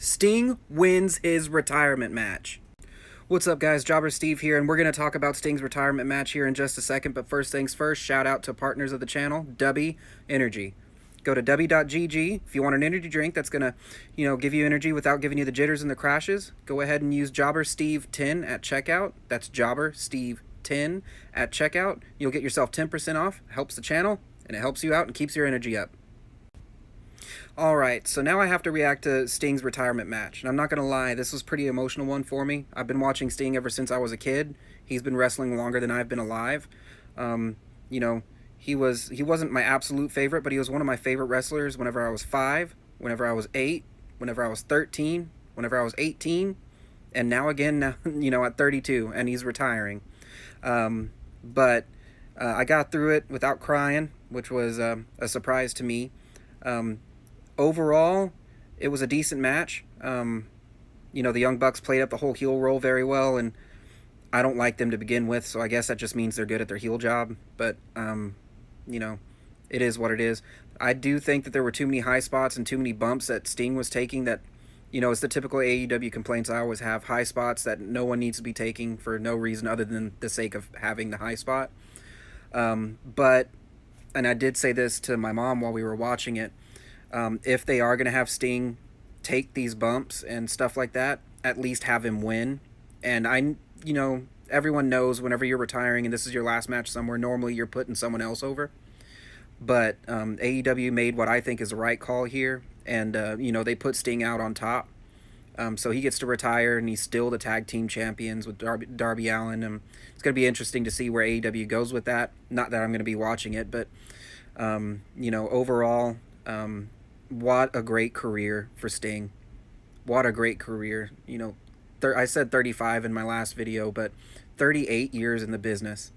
Sting wins his retirement match. What's up, guys? Jobber Steve here, and we're going to talk about Sting's retirement match here in just a second. But first things first, shout out to partners of the channel, Dubby Energy. Go to dubby.gg if you want an energy drink that's going to, give you energy without giving you the jitters and the crashes. Go ahead and use Jobber Steve 10 at checkout. That's Jobber Steve 10 at checkout. You'll get yourself 10% off. It helps the channel, and it helps you out and keeps your energy up. Alright, so now I have to react to Sting's retirement match. And I'm not going to lie, this was a pretty emotional one for me. I've been watching Sting ever since I was a kid. He's been wrestling longer than I've been alive. He wasn't my absolute favorite, but he was one of my favorite wrestlers whenever I was 5, whenever I was 8, whenever I was 13, whenever I was 18, and now again, at 32, and he's retiring. But I got through it without crying, which was a surprise to me. Overall, it was a decent match. The Young Bucks played up the whole heel role very well, and I don't like them to begin with, so I guess that just means they're good at their heel job. But, it is what it is. I do think that there were too many high spots and too many bumps that Sting was taking that, it's the typical AEW complaints I always have, high spots that no one needs to be taking for no reason other than the sake of having the high spot. And I did say this to my mom while we were watching it, if they are going to have Sting take these bumps and stuff like that, at least have him win. And everyone knows whenever you're retiring and this is your last match somewhere, normally you're putting someone else over. But AEW made what I think is the right call here. And, they put Sting out on top. So he gets to retire, and he's still the tag team champions with Darby Allin. And it's going to be interesting to see where AEW goes with that. Not that I'm going to be watching it, but, overall, what a great career for Sting. What a great career. I said 35 in my last video, but 38 years in the business.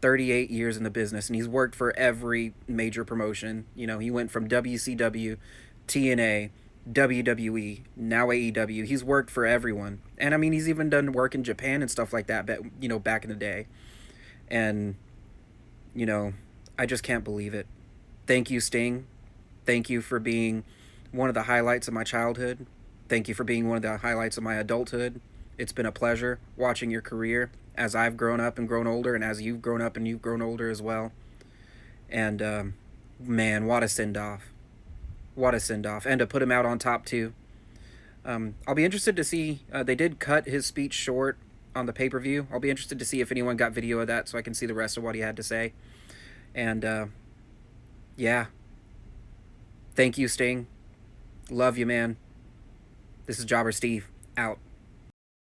38 years in the business, and he's worked for every major promotion. He went from WCW, TNA, WWE, now AEW. He's worked for everyone. And, he's even done work in Japan and stuff like that, back in the day. And, I just can't believe it. Thank you, Sting. Thank you for being one of the highlights of my childhood. Thank you for being one of the highlights of my adulthood. It's been a pleasure watching your career as I've grown up and grown older, and as you've grown up and you've grown older as well. And, man, what a send-off. What a send-off. And to put him out on top, too. I'll be interested to see, they did cut his speech short on the pay-per-view. I'll be interested to see if anyone got video of that so I can see the rest of what he had to say. And, yeah. Thank you, Sting. Love you, man. This is Jobber Steve. Out.